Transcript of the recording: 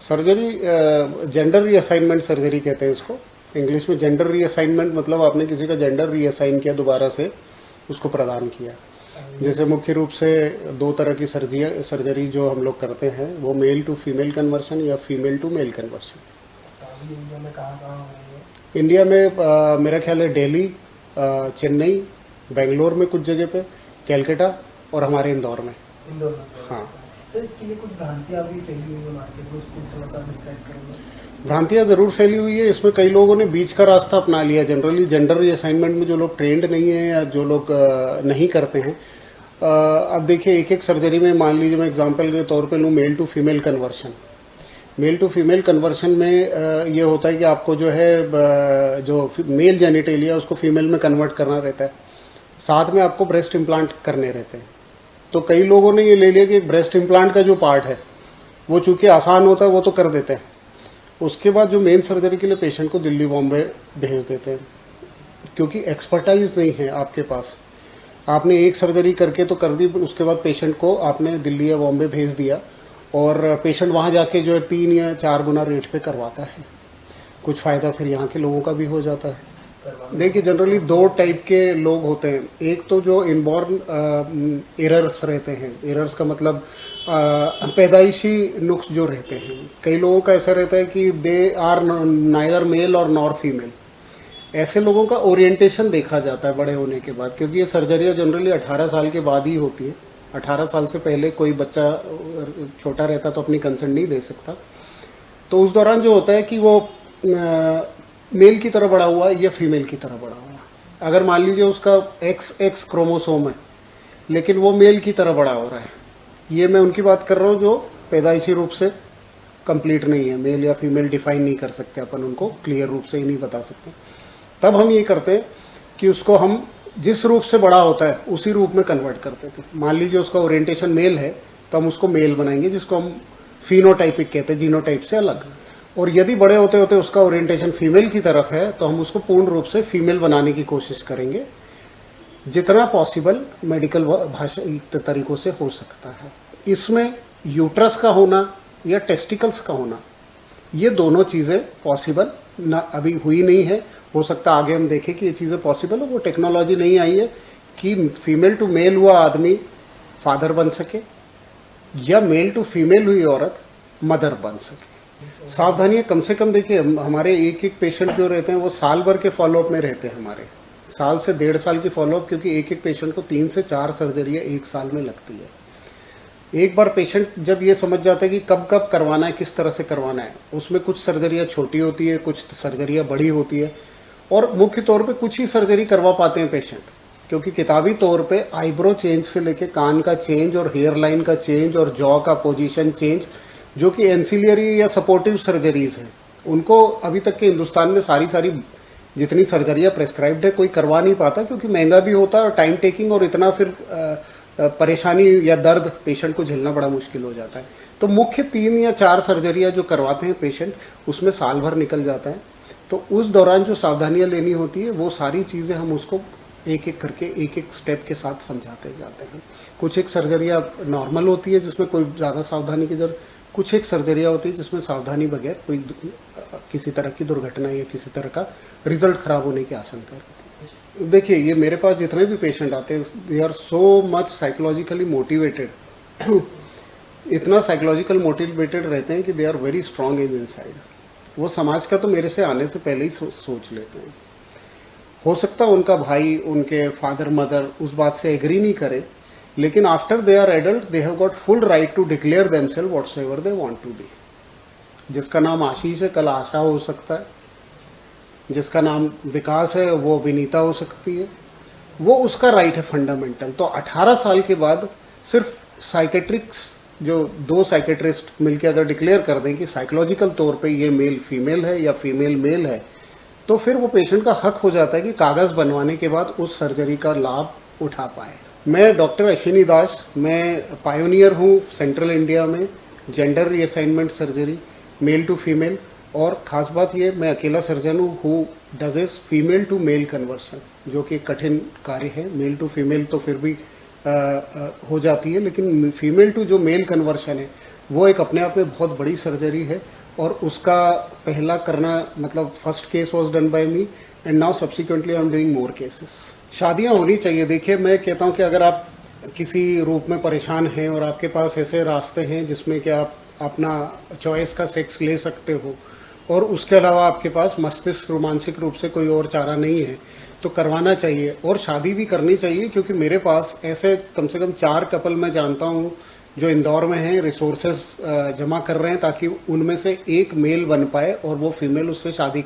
Surgery gender reassignment surgery कहते हैं इसको। इंग्लिश में जेंडर रीअसाइनमेंट मतलब आपने किसी का जेंडर रीअसाइन किया, दोबारा से उसको प्रदान किया। जैसे मुख्य रूप से दो तरह की सर्जरी जो हम लोग करते हैं वो मेल टू फीमेल कन्वर्शन या female to male conversion. India में कहाँ हो रही है? इंडिया में मेरा ख्याल है दिल्ली, चेन्नई, बेंगलोर में कुछ जगह पे, कैलकाटा और हमारे इंदौर में। हाँ सर, इसके लिए कुछ भ्रांतियाँ भी फैली हुई है मार्केट में, उसको थोड़ा सा डिस्क्राइब करेंगे? भ्रांतियाँ ज़रूर फैली हुई है। इसमें कई लोगों ने बीच का रास्ता अपना लिया। जनरली जेंडर रीअसाइनमेंट में जो लोग ट्रेंड नहीं है या जो लोग नहीं करते हैं, अब देखिए एक एक सर्जरी में मान लीजिए मैं एग्जांपल के तौर पे लूँ male to female conversion. Male to female conversion में ये होता है कि आपको जो है जो मेल जेनिटेलिया उसको फीमेल में कन्वर्ट करना रहता है, साथ में आपको ब्रेस्ट इम्प्लांट करने रहते हैं। तो कई लोगों ने ये ले लिया कि ब्रेस्ट इम्प्लांट का जो पार्ट है वो चूँकि आसान होता है वो तो कर देते हैं, उसके बाद जो मेन सर्जरी के लिए पेशेंट को दिल्ली बॉम्बे भेज देते हैं, क्योंकि एक्सपर्टाइज नहीं है आपके पास। आपने एक सर्जरी करके तो कर दी, उसके बाद पेशेंट को आपने दिल्ली या बॉम्बे भेज दिया और पेशेंट वहाँ जाके जो है 3 या 4 गुना रेट पे करवाता है। कुछ फ़ायदा फिर यहाँ के लोगों का भी हो जाता है। देखिए जनरली 2 टाइप के लोग होते हैं। एक तो जो इनबॉर्न एरर्स रहते हैं, एरर्स का मतलब पैदाइशी नुक्स जो रहते हैं। कई लोगों का ऐसा रहता है कि दे आर नाइदर मेल और नॉर फीमेल। ऐसे लोगों का ओरिएंटेशन देखा जाता है बड़े होने के बाद, क्योंकि ये सर्जरियाँ जनरली 18 साल के बाद ही होती है। 18 साल से पहले कोई बच्चा छोटा रहता तो अपनी कंसेंट नहीं दे सकता। तो उस दौरान जो होता है कि वो मेल की तरह बड़ा हुआ या फीमेल की तरह बड़ा हुआ। अगर मान लीजिए उसका XX क्रोमोसोम है लेकिन वो मेल की तरह बड़ा हो रहा है, ये मैं उनकी बात कर रहा हूँ जो पैदाइशी रूप से कंप्लीट नहीं है। मेल या फीमेल डिफाइन नहीं कर सकते अपन, उनको क्लियर रूप से ही नहीं बता सकते। तब हम ये करते हैं कि उसको हम जिस रूप से बड़ा होता है उसी रूप में कन्वर्ट करते थे। मान लीजिए उसका ओरिएंटेशन मेल है तो हम उसको मेल बनाएंगे, जिसको हम फिनोटाइपिक कहते हैं, जीनोटाइप से अलग। और यदि बड़े होते होते उसका ओरिएंटेशन फीमेल की तरफ है तो हम उसको पूर्ण रूप से फीमेल बनाने की कोशिश करेंगे, जितना पॉसिबल मेडिकल भाषा तरीकों से हो सकता है। इसमें यूट्रस का होना या टेस्टिकल्स का होना, ये दोनों चीज़ें पॉसिबल ना अभी हुई नहीं है। हो सकता है आगे हम देखें कि ये चीज़ें पॉसिबल हो। वो टेक्नोलॉजी नहीं आई है कि फीमेल टू मेल हुआ आदमी फादर बन सके या मेल टू फीमेल हुई औरत मदर बन सके। सावधानियाँ कम से कम देखिए, हमारे एक एक पेशेंट जो रहते हैं वो साल भर के फॉलोअप में रहते हैं, हमारे साल से 1.5 साल की फॉलोअप, क्योंकि एक एक पेशेंट को 3 से 4 सर्जरियाँ एक साल में लगती है। एक बार पेशेंट जब ये समझ जाता है कि कब कब करवाना है, किस तरह से करवाना है, उसमें कुछ सर्जरियाँ छोटी होती है, कुछ सर्जरियाँ बड़ी होती है, और मुख्य तौर पे कुछ ही सर्जरी करवा पाते हैं पेशेंट, क्योंकि किताबी तौर पे आईब्रो चेंज से लेके कान का चेंज और हेयर लाइन का चेंज और जॉ का पोजीशन चेंज, जो कि एंसिलियरी या सपोर्टिव सर्जरीज हैं, उनको अभी तक के हिंदुस्तान में सारी जितनी सर्जरियाँ प्रेस्क्राइब्ड है कोई करवा नहीं पाता, क्योंकि महंगा भी होता है और टाइम टेकिंग, और इतना फिर परेशानी या दर्द पेशेंट को झेलना बड़ा मुश्किल हो जाता है। तो मुख्य 3 या 4 सर्जरियाँ जो करवाते हैं पेशेंट, उसमें साल भर निकल जाता है। तो उस दौरान जो सावधानियाँ लेनी होती है वो सारी चीज़ें हम उसको एक एक करके एक एक स्टेप के साथ समझाते जाते हैं। कुछ एक सर्जरियाँ नॉर्मल होती है जिसमें कोई ज़्यादा सावधानी की जरूरत, कुछ एक सर्जरियाँ होती है जिसमें सावधानी बगैर कोई किसी तरह की दुर्घटना या किसी तरह का रिजल्ट खराब होने की आशंका रहती है। देखिए ये मेरे पास जितने भी पेशेंट आते हैं, they are so much psychologically motivated इतना साइकोलॉजिकल मोटिवेटेड रहते हैं कि they are very strong in inside. वो समाज का तो मेरे से आने से पहले ही सोच लेते हैं। हो सकता है उनका भाई, उनके फादर मदर उस बात से एग्री नहीं करे, लेकिन after they are adult they have got full right to declare themselves whatsoever they want to be. जिसका नाम आशीष है कल आशा हो सकता है, जिसका नाम विकास है वो विनीता हो सकती है, वो उसका राइट है फंडामेंटल। तो 18 साल के बाद सिर्फ साइकेट्रिक्स जो 2 साइकेट्रिस्ट मिलकर अगर डिक्लेयर कर दें कि साइकोलॉजिकल तौर पे ये मेल फीमेल है या फीमेल मेल है, तो फिर वो पेशेंट का हक हो जाता है कि कागज़ बनवाने के बाद उस सर्जरी का लाभ उठा पाए। मैं डॉक्टर अश्विनी दास, मैं पायोनियर हूँ सेंट्रल इंडिया में gender reassignment surgery male to female, और ख़ास बात ये मैं अकेला सर्जन हूँ who does is female to male conversion, जो कि कठिन कार्य है। मेल टू फीमेल तो फिर भी हो जाती है, लेकिन फीमेल टू जो मेल कन्वर्शन है वो एक अपने आप में बहुत बड़ी सर्जरी है और उसका पहला करना मतलब first case was done by me and now subsequently I am doing more cases. शादियां होनी चाहिए। देखिए मैं कहता हूं कि अगर आप किसी रूप में परेशान हैं और आपके पास ऐसे रास्ते हैं जिसमें कि आप अपना चॉइस का सेक्स ले सकते हो और उसके अलावा आपके पास मस्तिष्क रोमांसिक रूप से कोई और चारा नहीं है तो करवाना चाहिए और शादी भी करनी चाहिए, क्योंकि मेरे पास ऐसे कम से कम 4 कपल मैं जानता हूं जो इंदौर में हैं, रिसोर्सेज जमा कर रहे हैं ताकि उनमें से एक मेल बन पाए और वो फीमेल उससे शादी